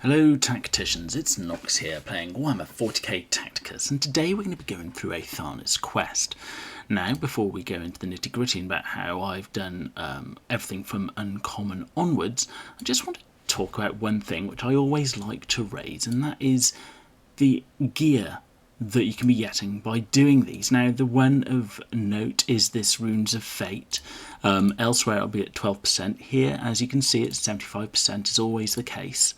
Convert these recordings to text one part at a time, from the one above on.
Hello Tacticians, it's Nox here playing Warhammer 40k Tacticus, and today we're going to be going through Aethanas Quest. Now, before we go into the nitty gritty about how I've done everything from uncommon onwards, I just want to talk about one thing which I always like to raise, and that is the gear that you can be getting by doing these. Now, the one of note is this Runes of Fate. Elsewhere it'll be at 12%. Here, as you can see, it's 75%, is always the case.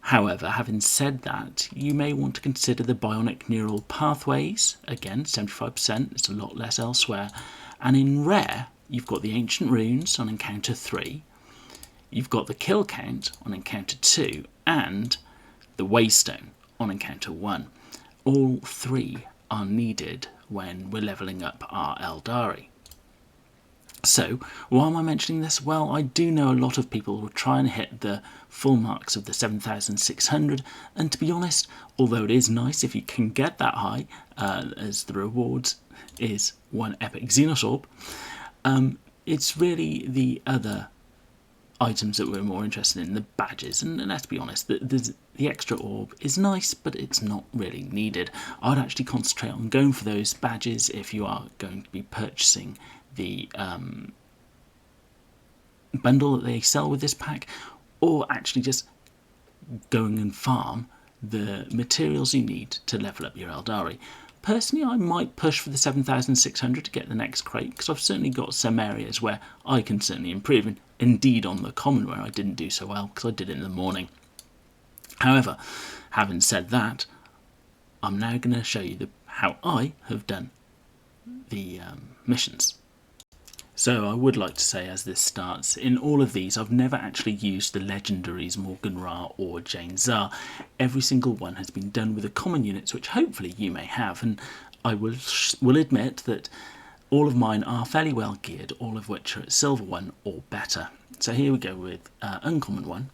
However, having said that, you may want to consider the bionic neural pathways. Again, 75%, it's a lot less elsewhere. And in rare, you've got the ancient runes on encounter 3, you've got the kill count on encounter 2, and the waystone on encounter 1. All three are needed when we're levelling up our Eldari. So, why am I mentioning this? Well, I do know a lot of people will try and hit the full marks of the 7,600, and to be honest, although it is nice if you can get that high, as the rewards is one epic Xenos Orb, it's really the other items that we're more interested in, the badges, and let's be honest, the extra orb is nice, but it's not really needed. I'd actually concentrate on going for those badges if you are going to be purchasing the bundle that they sell with this pack, or actually just going and farm the materials you need to level up your Eldari. Personally, I might push for the 7,600 to get the next crate, because I've certainly got some areas where I can certainly improve, and indeed on the common where I didn't do so well because I did it in the morning. However, having said that, I'm now going to show you how I have done the missions. So I would like to say, as this starts, in all of these I've never actually used the legendaries Morgan Ra or Jane Zar. Every single one has been done with the common units, which hopefully you may have, and I will admit that all of mine are fairly well geared, all of which are at silver 1 or better. So here we go with uncommon 1.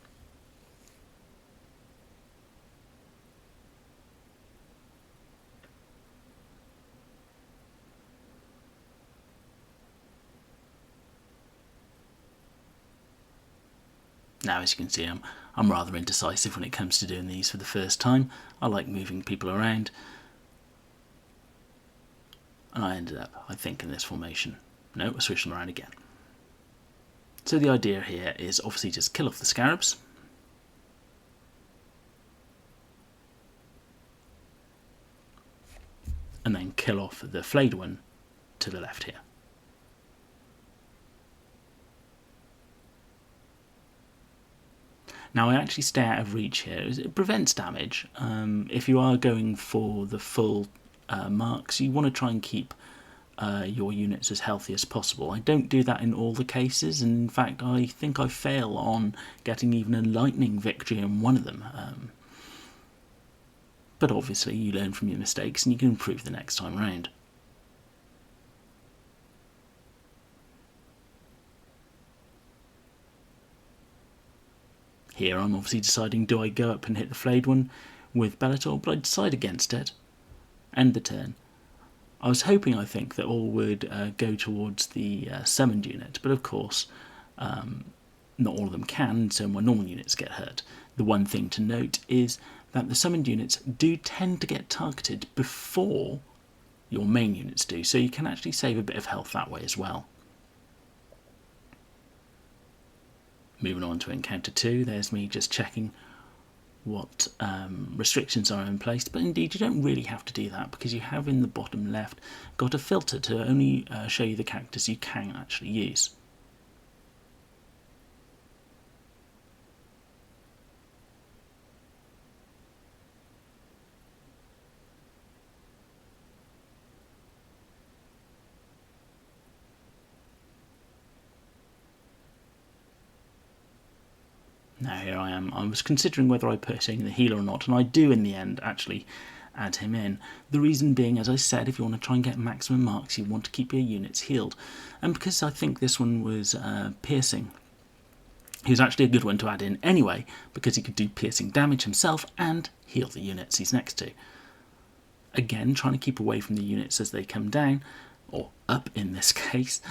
Now, as you can see, I'm rather indecisive when it comes to doing these for the first time. I like moving people around. And I ended up, I think, in this formation. No, we'll switch them around again. So the idea here is obviously just kill off the scarabs. And then kill off the flayed one to the left here. Now, I actually stay out of reach here. It prevents damage. If you are going for the full marks, you want to try and keep your units as healthy as possible. I don't do that in all the cases, and in fact I think I fail on getting even a lightning victory in one of them. But obviously you learn from your mistakes and you can improve the next time round. Here I'm obviously deciding, do I go up and hit the flayed one with Bellator, but I decide against it. End the turn. I was hoping, I think, that all would go towards the summoned unit, but of course not all of them can, so my normal units get hurt. The one thing to note is that the summoned units do tend to get targeted before your main units do, so you can actually save a bit of health that way as well. Moving on to encounter 2, there's me just checking what restrictions are in place, but indeed you don't really have to do that, because you have in the bottom left got a filter to only show you the characters you can actually use. Now here I am. I was considering whether I put in the healer or not, and I do in the end actually add him in. The reason being, as I said, if you want to try and get maximum marks, you want to keep your units healed. And because I think this one was piercing, he was actually a good one to add in anyway, because he could do piercing damage himself and heal the units he's next to. Again, trying to keep away from the units as they come down, or up in this case,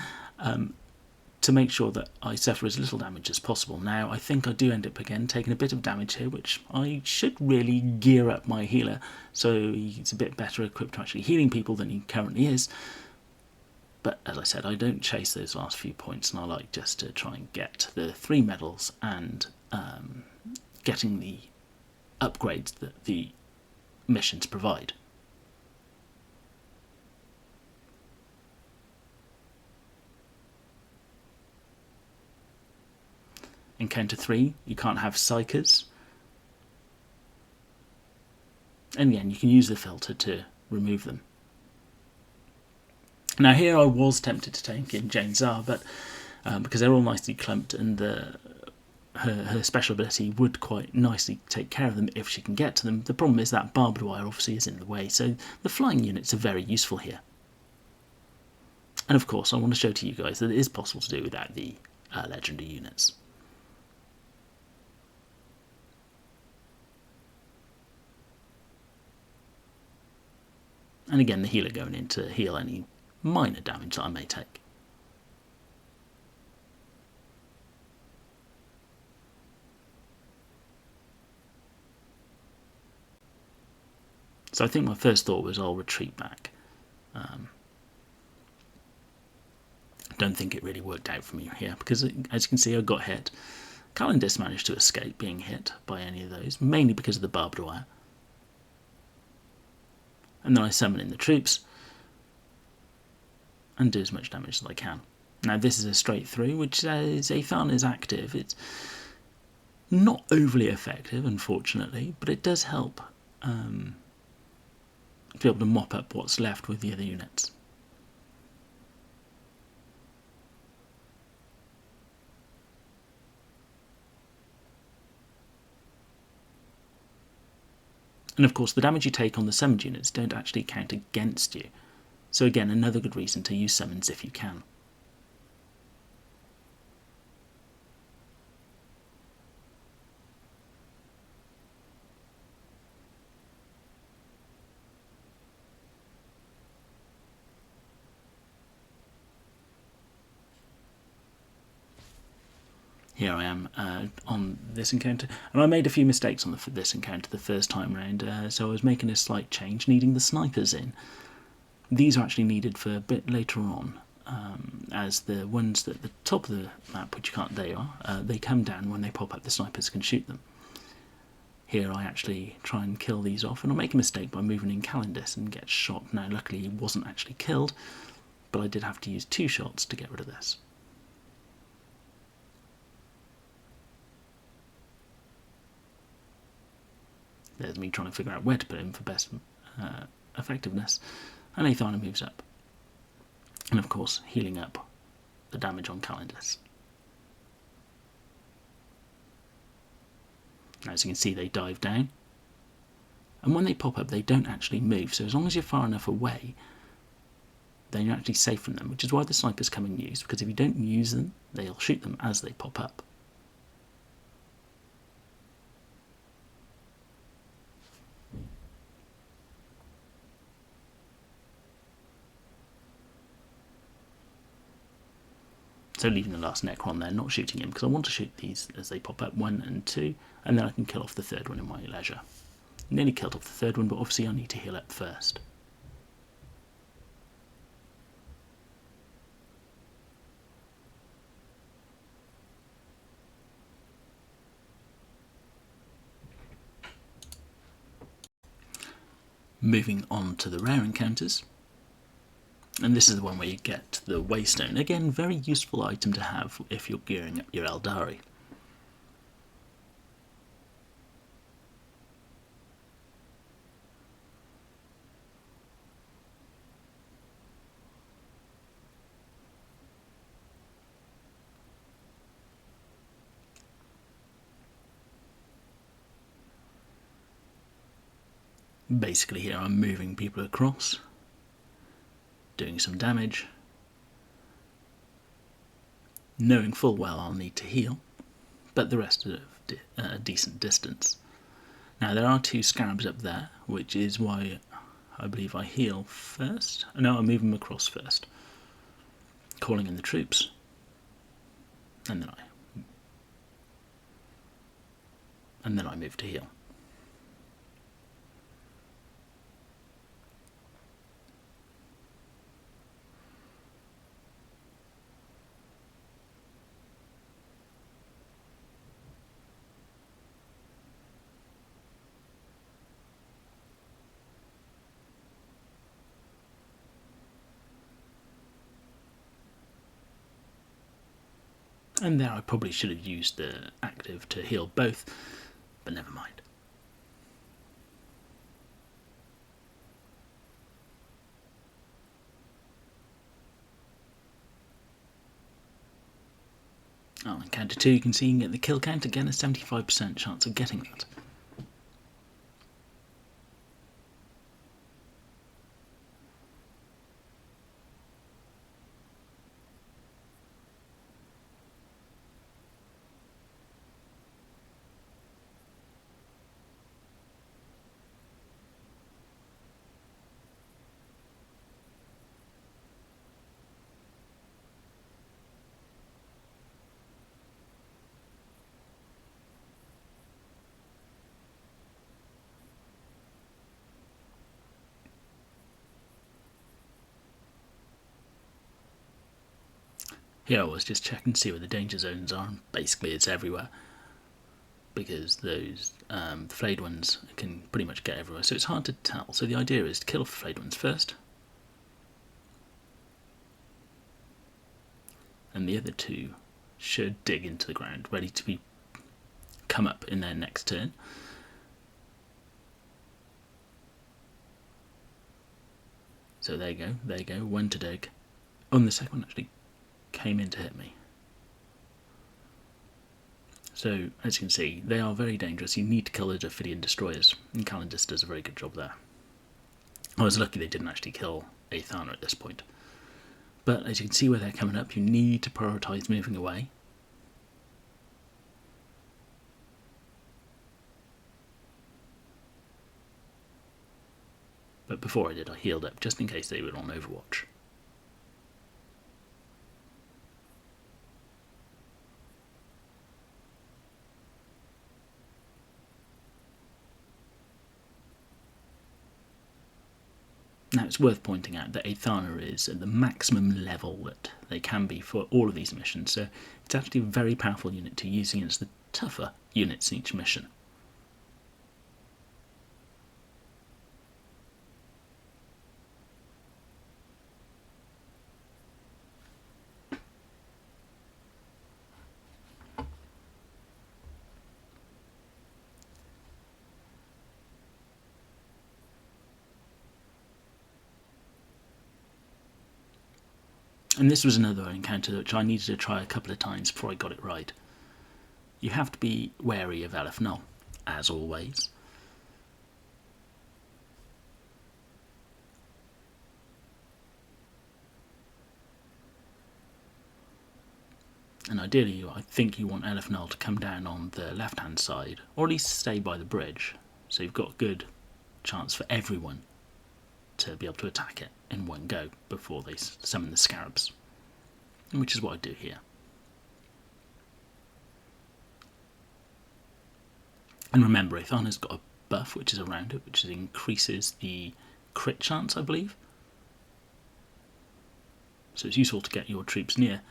to make sure that I suffer as little damage as possible. Now, I think I do end up again taking a bit of damage here, which I should really gear up my healer so he's a bit better equipped to actually healing people than he currently is. But as I said, I don't chase those last few points, and I like just to try and get the 3 medals and getting the upgrades that the missions provide. Encounter 3, you can't have psychers. And again, you can use the filter to remove them. Now here I was tempted to take in Jane Czar, but because they're all nicely clumped and her special ability would quite nicely take care of them if she can get to them. The problem is that barbed wire obviously is in the way, so the flying units are very useful here. And of course I want to show to you guys that it is possible to do without the legendary units. And again, the healer going in to heal any minor damage that I may take. So I think my first thought was I'll retreat back. Don't think it really worked out for me here, because as you can see I got hit. Calendis managed to escape being hit by any of those, mainly because of the barbed wire. And then I summon in the troops and do as much damage as I can. Now this is a straight through, which says Aethanas is active. It's not overly effective, unfortunately, but it does help to be able to mop up what's left with the other units. And of course the damage you take on the summoned units don't actually count against you. So again, another good reason to use summons if you can. Here I am on this encounter, and I made a few mistakes on this encounter the first time round, so I was making a slight change, needing the snipers in. These are actually needed for a bit later on, as the ones at the top of the map, which you can't, they come down when they pop up, the snipers can shoot them. Here I actually try and kill these off, and I make a mistake by moving in Calendis and get shot. Now luckily he wasn't actually killed, but I did have to use 2 shots to get rid of this. There's me trying to figure out where to put him for best effectiveness. And Aethanas moves up. And of course, healing up the damage on Calendis. Now, as you can see, they dive down. And when they pop up, they don't actually move. So as long as you're far enough away, then you're actually safe from them, which is why the snipers come in use, because if you don't use them, they'll shoot them as they pop up. So leaving the last Necron there, not shooting him, because I want to shoot these as they pop up, 1 and 2, and then I can kill off the 3rd one in my leisure. Nearly killed off the 3rd one, but obviously I need to heal up first. Moving on to the rare encounters. And this is the one where you get the Waystone. Again, very useful item to have if you're gearing up your Eldari. Basically here I'm moving people across, doing some damage, knowing full well I'll need to heal, but the rest are a decent distance. Now there are 2 scarabs up there, which is why I believe I heal first. No, I move them across first, calling in the troops. and then I move to heal. And there I probably should have used the active to heal both, but never mind. Oh, in counter 2 you can see you can get the kill count, again a 75% chance of getting that. Here I was just checking to see where the danger zones are, and basically it's everywhere, because those the flayed ones can pretty much get everywhere, so it's hard to tell. So the idea is to kill off the flayed ones first, and the other two should dig into the ground, ready to come up in their next turn. So there you go, one to dig. Oh, and the second one actually came in to hit me. So, as you can see, they are very dangerous. You need to kill the Ophidian destroyers, and Calendus does a very good job there. I was lucky they didn't actually kill Aethana at this point. But as you can see where they're coming up, you need to prioritise moving away. But before I did, I healed up, just in case they were on Overwatch. Now it's worth pointing out that Aethana is at the maximum level that they can be for all of these missions, so it's actually a very powerful unit to use against the tougher units in each mission. And this was another encounter which I needed to try a couple of times before I got it right. You have to be wary of Elefnol, as always. And ideally, I think you want Elefnol to come down on the left-hand side, or at least stay by the bridge, so you've got a good chance for everyone to be able to attack it in one go before they summon the scarabs, which is what I do here. And remember, Aethana's got a buff which is around it, which increases the crit chance, I believe. So it's useful to get your troops near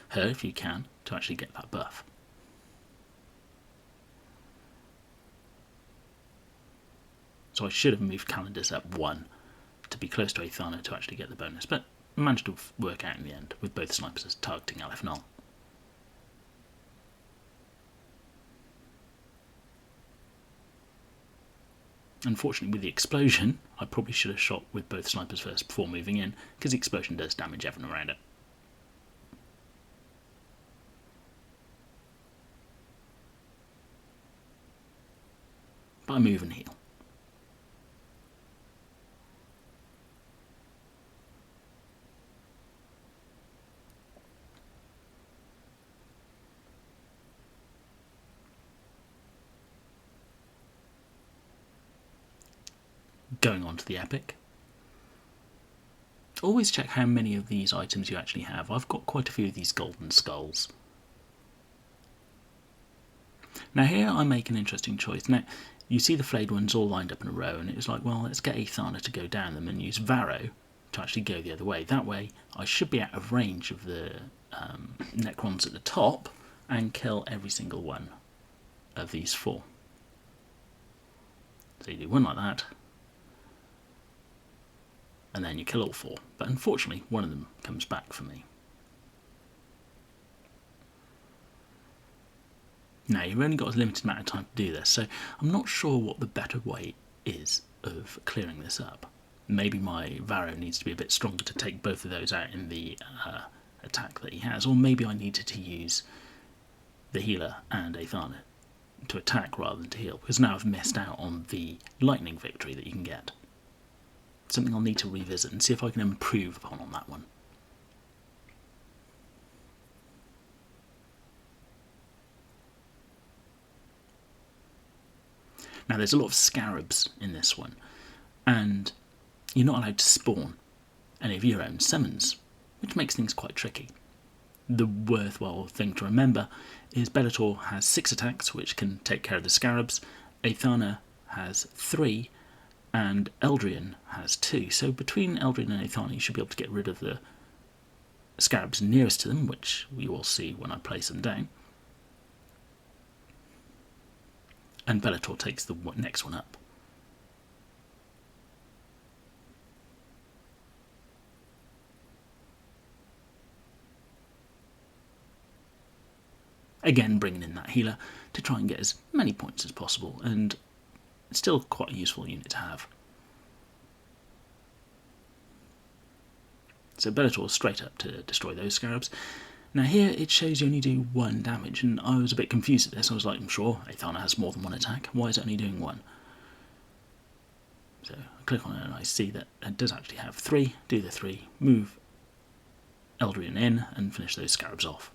her if you can to actually get that buff. So I should have moved Calendus up 1 to be close to Aethana to actually get the bonus, but managed to work out in the end with both snipers targeting Elefnol. Unfortunately, with the explosion, I probably should have shot with both snipers first before moving in, because the explosion does damage everyone around it. But I move and heal. Going on to the epic. Always check how many of these items you actually have. I've got quite a few of these golden skulls. Now here I make an interesting choice. Now you see the flayed ones all lined up in a row, and it was like, well, let's get Aethana to go down them and use Varro to actually go the other way. That way I should be out of range of the Necrons at the top and kill every single one of these 4. So you do one like that, and then you kill all 4. But unfortunately one of them comes back for me. Now you've only got a limited amount of time to do this, so I'm not sure what the better way is of clearing this up. Maybe my Varro needs to be a bit stronger to take both of those out in the attack that he has, or maybe I needed to use the healer and Aethana to attack rather than to heal, because now I've missed out on the lightning victory that you can get. Something I'll need to revisit and see if I can improve upon on that one. Now there's a lot of scarabs in this one, and you're not allowed to spawn any of your own summons, which makes things quite tricky. The worthwhile thing to remember is Bellator has 6 attacks which can take care of the scarabs, Aethana has 3, and Eldrian has 2. So between Eldrian and Aethana you should be able to get rid of the scarabs nearest to them, which you will see when I place them down. And Bellator takes the next one up. Again, bringing in that healer to try and get as many points as possible, and it's still quite a useful unit to have. So Bellator straight up to destroy those scarabs. Now here it shows you only do 1 damage, and I was a bit confused at this. I was like, I'm sure Aethana has more than 1 attack. Why is it only doing 1? So I click on it and I see that it does actually have 3. Do the 3, move Eldrian in and finish those scarabs off.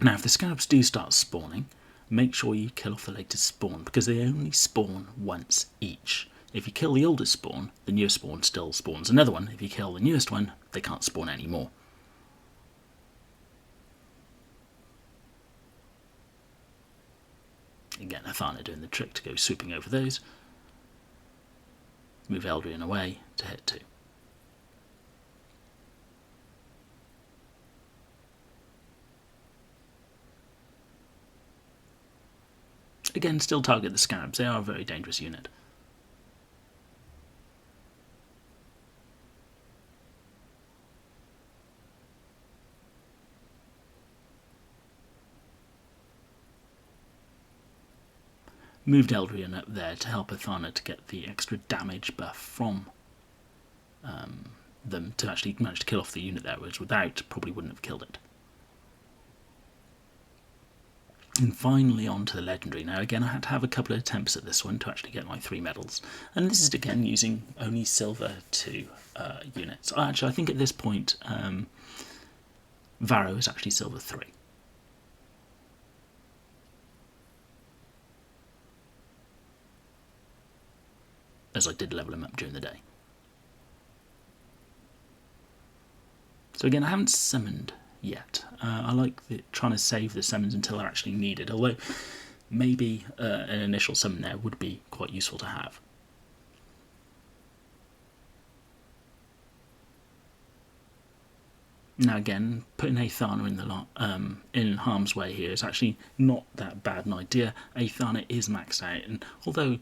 Now if the scarabs do start spawning, make sure you kill off the latest spawn, because they only spawn once each. If you kill the oldest spawn, the newest spawn still spawns another one. If you kill the newest one, they can't spawn anymore. Again, Aethana doing the trick to go swooping over those. Move Eldrian away to hit 2. Again, still target the scarabs. They are a very dangerous unit. Moved Eldrian up there to help Aethana to get the extra damage buff from them to actually manage to kill off the unit there, whereas without, probably wouldn't have killed it. And finally on to the legendary. Now again, I had to have a couple of attempts at this one to actually get my 3 medals, and this is again using only silver 2 units. Actually, I think at this point Varro is actually silver 3. As I did level him up during the day. So again, I haven't summoned yet. I like trying to save the summons until they're actually needed, although maybe an initial summon there would be quite useful to have. Now again, putting Aethana in harm's way here is actually not that bad an idea. Aethana is maxed out, and although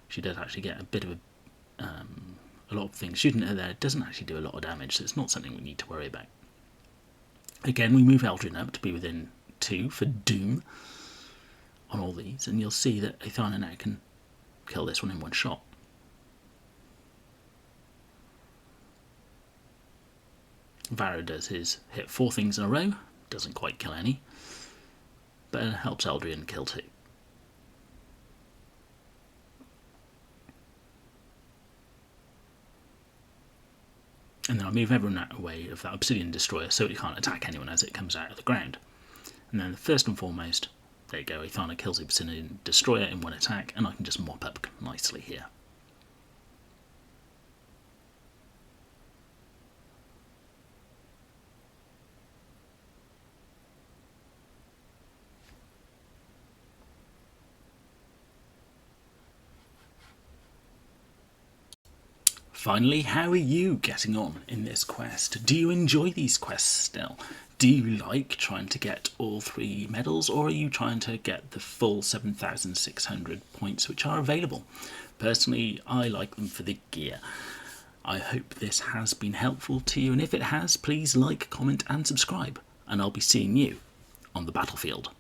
she does actually get a bit of a lot of things shooting at her there, it doesn't actually do a lot of damage, so it's not something we need to worry about. Again, we move Eldrian up to be within 2 for Doom on all these, and you'll see that Aethana now can kill this one in 1 shot. Varro does his hit 4 things in a row, doesn't quite kill any, but it helps Eldrian kill 2. And then I move everyone out of the way of that Obsidian Destroyer so it can't attack anyone as it comes out of the ground. And then first and foremost, there you go, Aethana kills the Obsidian Destroyer in 1 attack, and I can just mop up nicely here. Finally, how are you getting on in this quest? Do you enjoy these quests still? Do you like trying to get all 3 medals, or are you trying to get the full 7,600 points which are available? Personally, I like them for the gear. I hope this has been helpful to you, and if it has, please like, comment and subscribe, and I'll be seeing you on the battlefield.